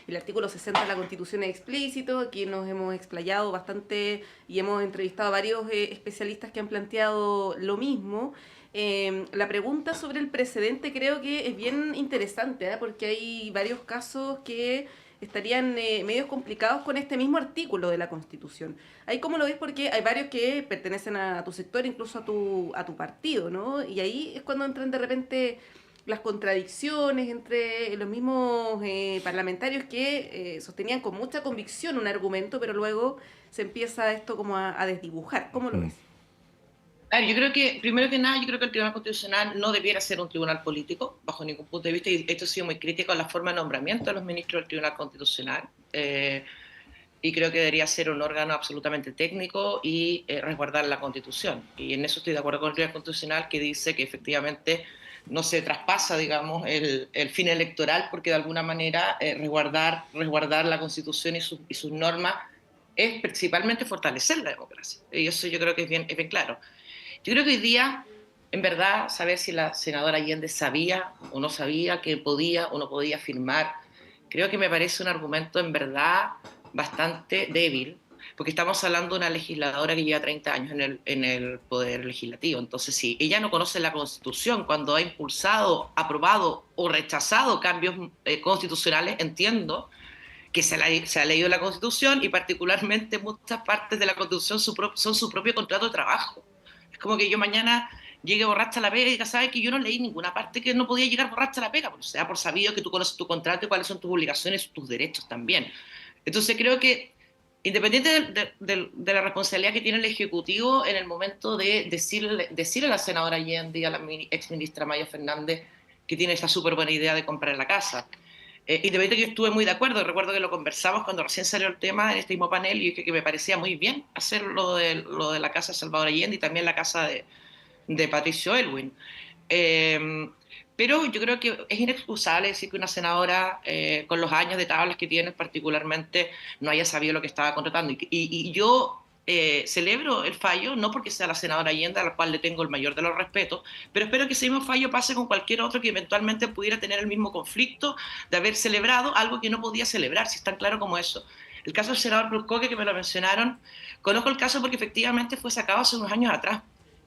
El artículo 60 de la Constitución es explícito, aquí nos hemos explayado bastante y hemos entrevistado a varios especialistas que han planteado lo mismo. La pregunta sobre el precedente creo que es bien interesante, porque hay varios casos que estarían medios complicados con este mismo artículo de la Constitución. Ahí cómo lo ves, porque hay varios que pertenecen a tu sector, incluso a tu partido, ¿no? Y ahí es cuando entran de repente las contradicciones entre los mismos parlamentarios que sostenían con mucha convicción un argumento, pero luego se empieza esto como a desdibujar. ¿Cómo lo ves? A ver, yo creo que, primero que nada, yo creo que el Tribunal Constitucional no debiera ser un tribunal político, bajo ningún punto de vista, y esto ha sido muy crítico a la forma de nombramiento de los ministros del Tribunal Constitucional, y creo que debería ser un órgano absolutamente técnico y resguardar la Constitución. Y en eso estoy de acuerdo con el Tribunal Constitucional, que dice que efectivamente no se traspasa, digamos, el fin electoral, porque de alguna manera resguardar la Constitución y sus normas es principalmente fortalecer la democracia. Y eso yo creo que es bien claro. Yo creo que hoy día, en verdad, saber si la senadora Allende sabía o no sabía que podía o no podía firmar, creo que me parece un argumento en verdad bastante débil, porque estamos hablando de una legisladora que lleva 30 años en el poder legislativo. Entonces, si ella no conoce la Constitución cuando ha impulsado, aprobado o rechazado cambios constitucionales, entiendo que se ha leído la Constitución, y particularmente muchas partes de la Constitución son su propio contrato de trabajo. Es como que yo mañana llegue borracha a la pega y diga, ¿sabes que yo no leí ninguna parte que no podía llegar borracha a la pega? O sea, por sabido que tú conoces tu contrato y cuáles son tus obligaciones y tus derechos también. Entonces creo que, independiente de la responsabilidad que tiene el Ejecutivo en el momento de decirle a la senadora Allende y a la exministra Maya Fernández que tiene esa súper buena idea de comprar la casa, independientemente que yo estuve muy de acuerdo, recuerdo que lo conversamos cuando recién salió el tema en este mismo panel, y dije que me parecía muy bien hacer lo de la casa de Salvador Allende y también la casa de Patricio Aylwin. Pero yo creo que es inexcusable decir que una senadora, con los años de tablas que tiene particularmente, no haya sabido lo que estaba contratando. Y yo celebro el fallo, no porque sea la senadora Allende, a la cual le tengo el mayor de los respetos, pero espero que ese mismo fallo pase con cualquier otro que eventualmente pudiera tener el mismo conflicto de haber celebrado algo que no podía celebrar, si es tan claro como eso. El caso del senador Bruscoque, que me lo mencionaron, conozco el caso porque efectivamente fue sacado hace unos años atrás.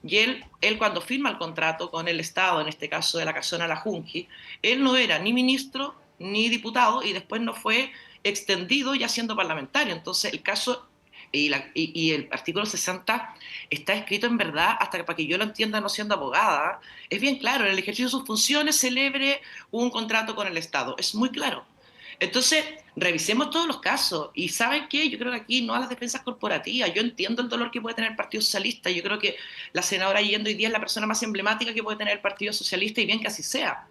Y él cuando firma el contrato con el Estado, en este caso de la Casona La Junji, él no era ni ministro ni diputado, y después no fue extendido ya siendo parlamentario. Entonces el caso y el artículo 60 está escrito en verdad, hasta que para que yo lo entienda no siendo abogada, es bien claro: en el ejercicio de sus funciones celebre un contrato con el Estado. Es muy claro. Entonces, revisemos todos los casos. Y ¿saben qué? Yo creo que aquí no a las defensas corporativas. Yo entiendo el dolor que puede tener el Partido Socialista. Yo creo que la senadora Allende hoy día es la persona más emblemática que puede tener el Partido Socialista, y bien que así sea.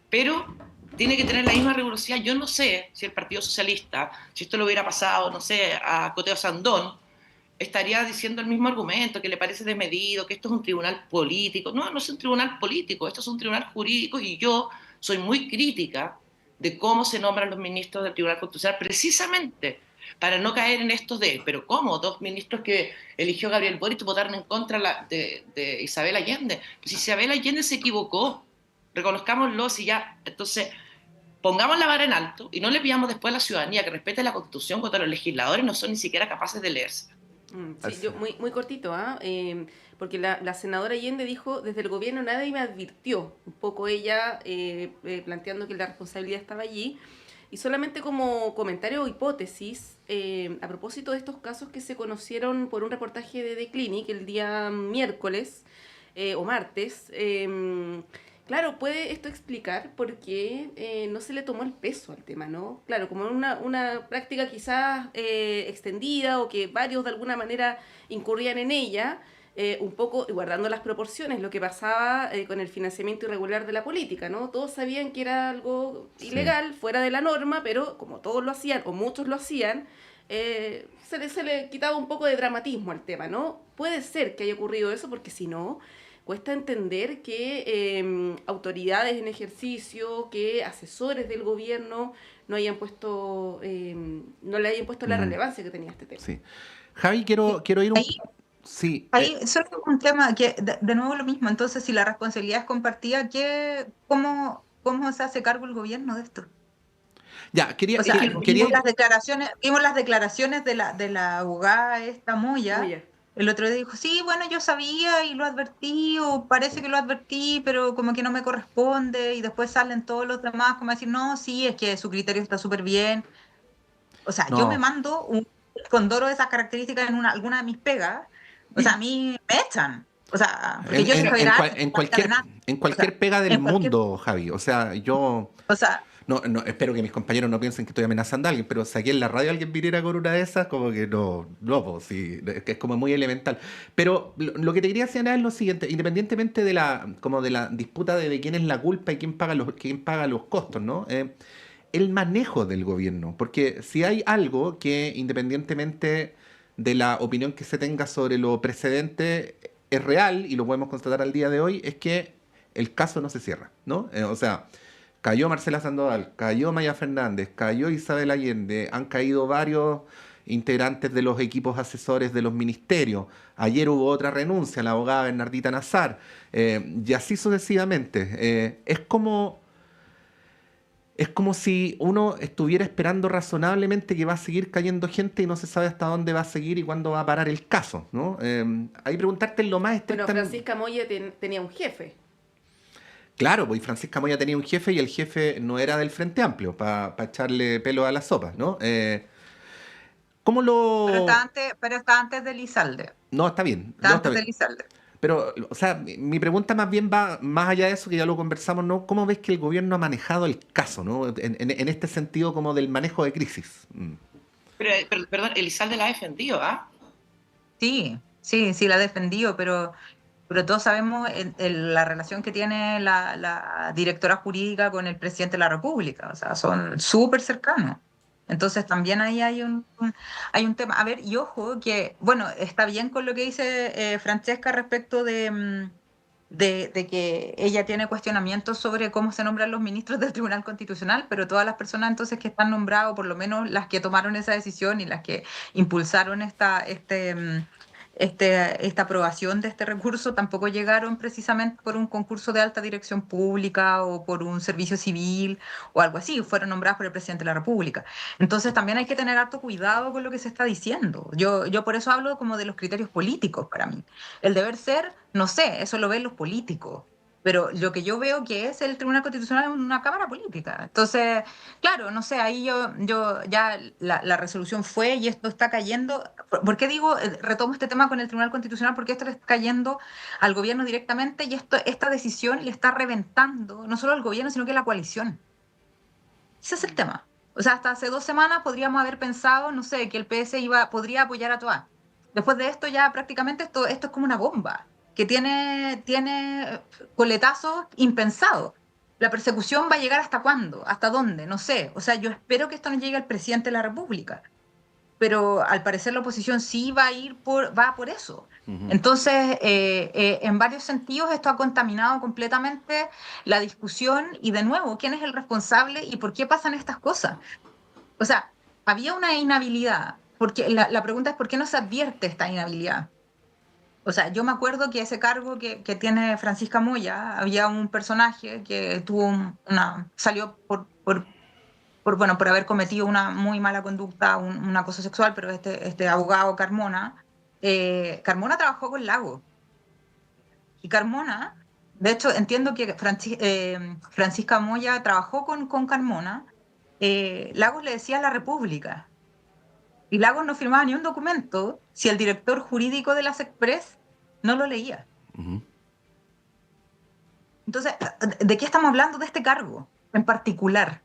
Pero tiene que tener la misma rigurosidad. Yo no sé si el Partido Socialista, si esto lo hubiera pasado, no sé, a Coteo Sandón, estaría diciendo el mismo argumento, que le parece desmedido, que esto es un tribunal político. No, no es un tribunal político, esto es un tribunal jurídico, y yo soy muy crítica de cómo se nombran los ministros del Tribunal Constitucional, precisamente para no caer en estos pero ¿cómo? Dos ministros que eligió Gabriel Boric votaron en contra de Isabel Allende. Pues Isabel Allende se equivocó, reconozcámoslo, si ya. Entonces, pongamos la vara en alto y no le pidamos después a la ciudadanía que respete la Constitución cuando los legisladores no son ni siquiera capaces de leerse. Sí, yo muy cortito, porque la senadora Allende dijo: desde el gobierno nadie me advirtió, un poco ella planteando que la responsabilidad estaba allí. Y solamente como comentario o hipótesis, a propósito de estos casos que se conocieron por un reportaje de The Clinic el día miércoles o martes, claro, puede esto explicar por qué no se le tomó el peso al tema, ¿no? Claro, como una práctica quizás extendida, o que varios de alguna manera incurrían en ella, un poco guardando las proporciones, lo que pasaba con el financiamiento irregular de la política, ¿no? Todos sabían que era algo ilegal, fuera de la norma, pero como todos lo hacían, o muchos lo hacían, se le quitaba un poco de dramatismo al tema, ¿no? Puede ser que haya ocurrido eso, porque si no, cuesta entender que autoridades en ejercicio, que asesores del gobierno no le hayan puesto la relevancia que tenía este tema. Sí. Javi, quiero ir un... Sí. Ahí solo un tema que, de nuevo lo mismo. Entonces, si la responsabilidad es compartida, ¿cómo se hace cargo el gobierno de esto? Ya, quería vimos las declaraciones de la abogada esta Moya. El otro día dijo: sí, bueno, yo sabía y lo advertí, o parece que lo advertí, pero como que no me corresponde. Y después salen todos los demás como a decir: no, sí, es que su criterio está súper bien. O sea, yo me mando un condoro de esas características en alguna de mis pegas. O sea, a mí me echan. O sea, porque yo soy en cualquier pega del mundo, Javi. O sea, yo... O sea, No, no, espero que mis compañeros no piensen que estoy amenazando a alguien, pero si aquí en la radio alguien viniera con una de esas, como que no, pues sí, es que es como muy elemental. Pero lo que te quería señalar es lo siguiente, independientemente como de la disputa de quién es la culpa y quién paga los costos, ¿no? El manejo del gobierno, porque si hay algo que independientemente de la opinión que se tenga sobre lo precedente es real, y lo podemos constatar al día de hoy, es que el caso no se cierra, ¿no? O sea, cayó Marcela Sandoval, cayó Maya Fernández, cayó Isabel Allende, han caído varios integrantes de los equipos asesores de los ministerios. Ayer hubo otra renuncia, la abogada Bernardita Nazar, y así sucesivamente. Es como si uno estuviera esperando razonablemente que va a seguir cayendo gente y no se sabe hasta dónde va a seguir y cuándo va a parar el caso, ¿no? Ahí preguntarte en lo más Bueno, estrictamente. Francisca Moya tenía un jefe. Claro, pues y Francisca Moya tenía un jefe y el jefe no era del Frente Amplio, para echarle pelo a la sopa, ¿no? ¿Cómo lo...? Pero está antes de Elizalde. No, está bien. Está No, está antes de bien. Elizalde. Pero, o sea, mi pregunta más bien va más allá de eso, que ya lo conversamos, ¿no? ¿Cómo ves que el gobierno ha manejado el caso, ¿no? En este sentido como del manejo de crisis. Pero, perdón, Elizalde la ha defendido, ¿ah? Sí, la ha defendido, pero todos sabemos la relación que tiene la directora jurídica con el presidente de la República, o sea, son súper cercanos. Entonces también ahí hay un tema. A ver, y ojo, que, bueno, está bien con lo que dice Francesca respecto de que ella tiene cuestionamientos sobre cómo se nombran los ministros del Tribunal Constitucional, pero todas las personas entonces que están nombradas, o por lo menos las que tomaron esa decisión y las que impulsaron esta aprobación de este recurso, tampoco llegaron precisamente por un concurso de alta dirección pública o por un servicio civil o algo así, fueron nombradas por el presidente de la República. Entonces también hay que tener harto cuidado con lo que se está diciendo. Yo por eso hablo como de los criterios políticos para mí. El deber ser, no sé, eso lo ven los políticos. Pero lo que yo veo que es el Tribunal Constitucional es una cámara política. Entonces, claro, no sé, ahí yo ya la resolución fue y esto está cayendo. ¿Por qué digo, retomo este tema con el Tribunal Constitucional? Porque esto le está cayendo al gobierno directamente y esta decisión le está reventando no solo al gobierno, sino que a la coalición. Ese es el tema. O sea, hasta hace 2 semanas podríamos haber pensado, no sé, que el PS podría apoyar a Toa. Después de esto ya prácticamente esto es como una bomba que tiene coletazos impensados. ¿La persecución va a llegar hasta cuándo? ¿Hasta dónde? No sé. O sea, yo espero que esto no llegue al presidente de la República. Pero al parecer la oposición sí va por eso. Uh-huh. Entonces, en varios sentidos esto ha contaminado completamente la discusión y, de nuevo, ¿quién es el responsable y por qué pasan estas cosas? O sea, había una inhabilidad. Porque la pregunta es ¿por qué no se advierte esta inhabilidad? O sea, yo me acuerdo que ese cargo que tiene Francisca Moya, había un personaje que salió por haber cometido una muy mala conducta, un acoso sexual, pero este abogado Carmona trabajó con Lagos. Y Carmona, de hecho, entiendo que Francisca Moya trabajó con Carmona. Lagos le decía la República. Y Lagos no firmaba ni un documento si el director jurídico de las Express no lo leía. Uh-huh. Entonces, ¿de qué estamos hablando de este cargo en particular?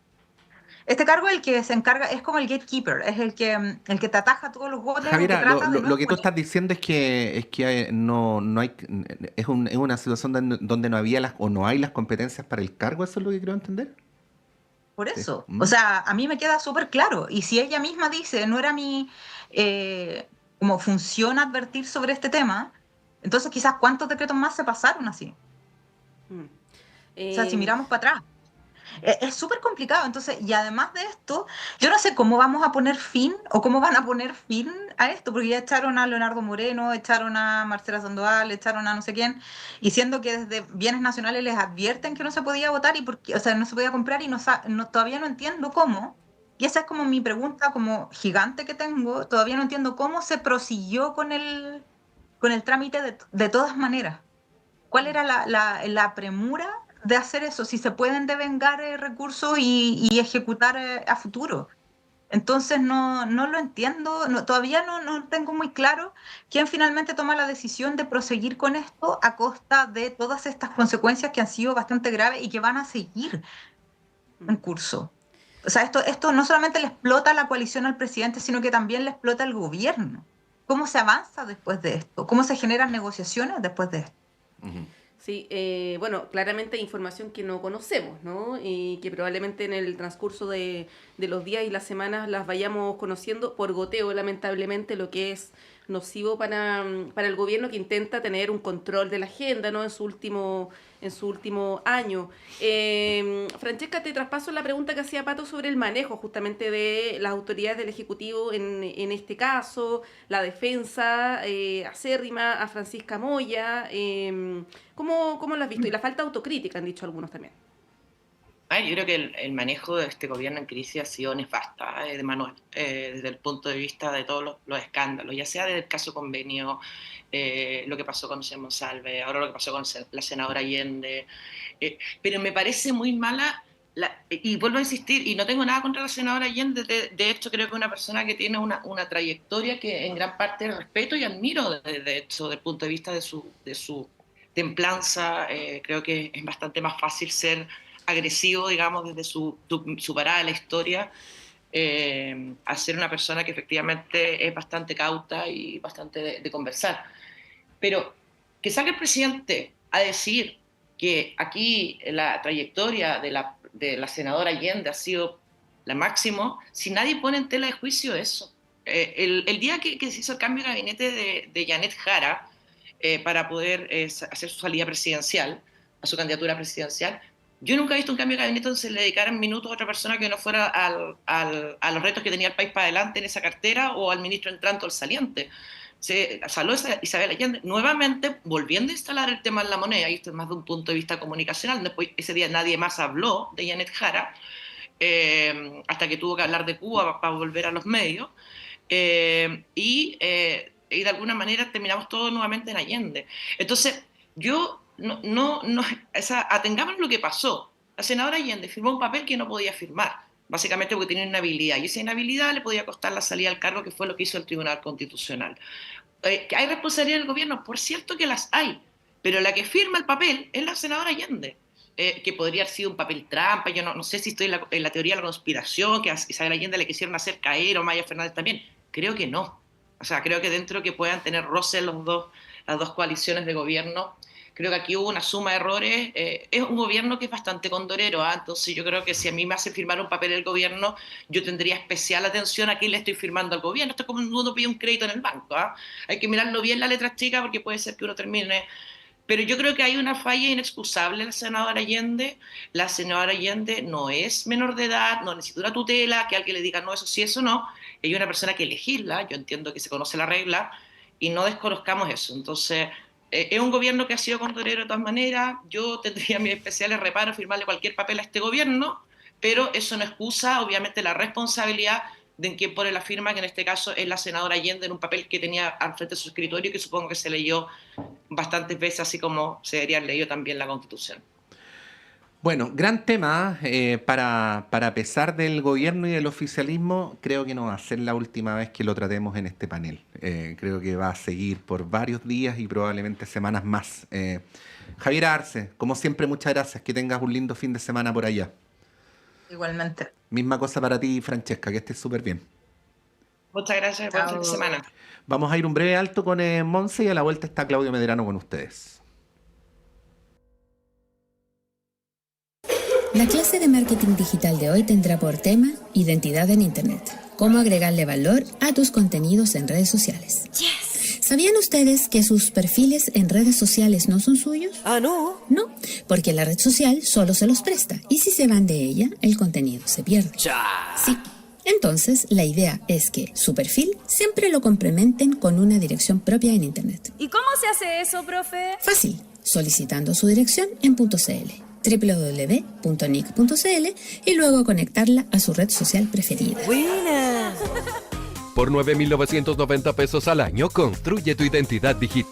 Este cargo el que se encarga, es como el gatekeeper, es el que te ataja todos los votos. Javiera, lo que tú estás diciendo es que no hay, es una situación donde no había o no hay las competencias para el cargo, ¿eso es lo que quiero entender? Por eso, sí. O sea, a mí me queda súper claro. Y si ella misma dice, no era mi como función advertir sobre este tema, entonces quizás ¿cuántos decretos más se pasaron así? O sea, si miramos para atrás. Es súper complicado. Entonces, y además de esto, yo no sé cómo vamos a poner fin o cómo van a poner fin a esto, porque ya echaron a Leonardo Moreno, echaron a Marcela Sandoval, echaron a no sé quién, y siendo que desde Bienes Nacionales les advierten que no se podía votar, o sea, no se podía comprar y todavía no entiendo cómo. Y esa es como mi pregunta como gigante que tengo, todavía no entiendo cómo se prosiguió con el trámite de todas maneras. ¿Cuál era la premura de hacer eso, si se pueden devengar recursos y ejecutar a futuro? Entonces no lo entiendo, todavía no tengo muy claro quién finalmente toma la decisión de proseguir con esto a costa de todas estas consecuencias que han sido bastante graves y que van a seguir. en curso. O sea, esto no solamente le explota la coalición al presidente, sino que también le explota al gobierno. ¿Cómo se avanza después de esto? ¿Cómo se generan negociaciones después de esto? Sí, bueno, claramente información que no conocemos, ¿no? Y que probablemente en el transcurso de los días y las semanas las vayamos conociendo por goteo, lamentablemente, lo que es nocivo para el gobierno, que intenta tener un control de la agenda, ¿no? En su último año. Francesca, te traspaso la pregunta que hacía Pato sobre el manejo justamente de las autoridades del Ejecutivo en este caso, la defensa acérrima a Francisca Moya. ¿Cómo lo has visto? Y la falta de autocrítica, han dicho algunos también. Yo creo que el manejo de este gobierno en crisis ha sido nefasta, de Manuel, desde el punto de vista de todos los escándalos, ya sea desde el caso Convenio, lo que pasó con José Monsalve, ahora lo que pasó con la senadora Allende, pero me parece muy mala, y vuelvo a insistir, y no tengo nada contra la senadora Allende, de hecho creo que es una persona que tiene una trayectoria que en gran parte respeto y admiro, de hecho, desde el punto de vista de su templanza. Creo que es bastante más fácil ser agresivo, digamos, desde su parada de la historia, a ser una persona que efectivamente es bastante cauta y bastante de conversar. Pero que salga el presidente a decir que aquí la trayectoria de la senadora Allende ha sido la máxima, si nadie pone en tela de juicio eso. El día que se hizo el cambio de gabinete de Janet Jara para poder hacer su salida presidencial, a su candidatura presidencial, yo nunca he visto un cambio de gabinete donde se le dedicaran minutos a otra persona que no fuera a los retos que tenía el país para adelante en esa cartera, o al ministro entrante o al saliente. Se salió Isabel Allende nuevamente volviendo a instalar el tema en la moneda, y esto es más de un punto de vista comunicacional. Después, ese día nadie más habló de Janet Jara, hasta que tuvo que hablar de Cuba para volver a los medios, y de alguna manera terminamos todo nuevamente en Allende. Entonces, yo atengamos lo que pasó. La senadora Allende firmó un papel que no podía firmar, básicamente porque tenía una inhabilidad, y esa inhabilidad le podía costar la salida al cargo, que fue lo que hizo el Tribunal Constitucional. ¿Que hay responsabilidad del gobierno? Por cierto que las hay, pero la que firma el papel es la senadora Allende, que podría haber sido un papel trampa. Yo no sé si estoy en la teoría de la conspiración, que a Isabel Allende le quisieron hacer caer, o Maya Fernández también. Creo que no. O sea, creo que dentro que puedan tener roce las dos coaliciones de gobierno, creo que aquí hubo una suma de errores. Es un gobierno que es bastante condorero, entonces yo creo que si a mí me hace firmar un papel el gobierno, yo tendría especial atención a quién le estoy firmando al gobierno. Esto es como cuando uno pide un crédito en el banco. Hay que mirarlo bien la letra chica, porque puede ser que uno termine. Pero yo creo que hay una falla inexcusable en la senadora Allende. La senadora Allende no es menor de edad, no necesita una tutela, que alguien le diga no, eso sí, eso no. Ella es una persona que legisla, yo entiendo que se conoce la regla, y no desconozcamos eso. Entonces, es un gobierno que ha sido condorero de todas maneras. Yo tendría mis especiales reparos firmarle cualquier papel a este gobierno, pero eso no excusa, obviamente, la responsabilidad de quien pone la firma, que en este caso es la senadora Allende, en un papel que tenía al frente de su escritorio, que supongo que se leyó bastantes veces, así como se debería haber leído también la Constitución. Bueno, gran tema. Para pesar del gobierno y del oficialismo, creo que no va a ser la última vez que lo tratemos en este panel. Creo que va a seguir por varios días y probablemente semanas más. Javier Arce, como siempre, muchas gracias. Que tengas un lindo fin de semana por allá. Igualmente. Misma cosa para ti, Francesca, que estés súper bien. Muchas gracias, buen fin de semana. Vamos a ir un breve alto con Monse, y a la vuelta está Claudio Medrano con ustedes. La clase de marketing digital de hoy tendrá por tema identidad en Internet. Cómo agregarle valor a tus contenidos en redes sociales. Yes. ¿Sabían ustedes que sus perfiles en redes sociales no son suyos? ¿No? No, porque la red social solo se los presta, y si se van de ella, el contenido se pierde. Sí. Entonces, la idea es que su perfil siempre lo complementen con una dirección propia en Internet. ¿Y cómo se hace eso, profe? Fácil, solicitando su dirección en .cl. www.nic.cl, y luego conectarla a su red social preferida. ¡Buena! Por 9.990 pesos al año, construye tu identidad digital.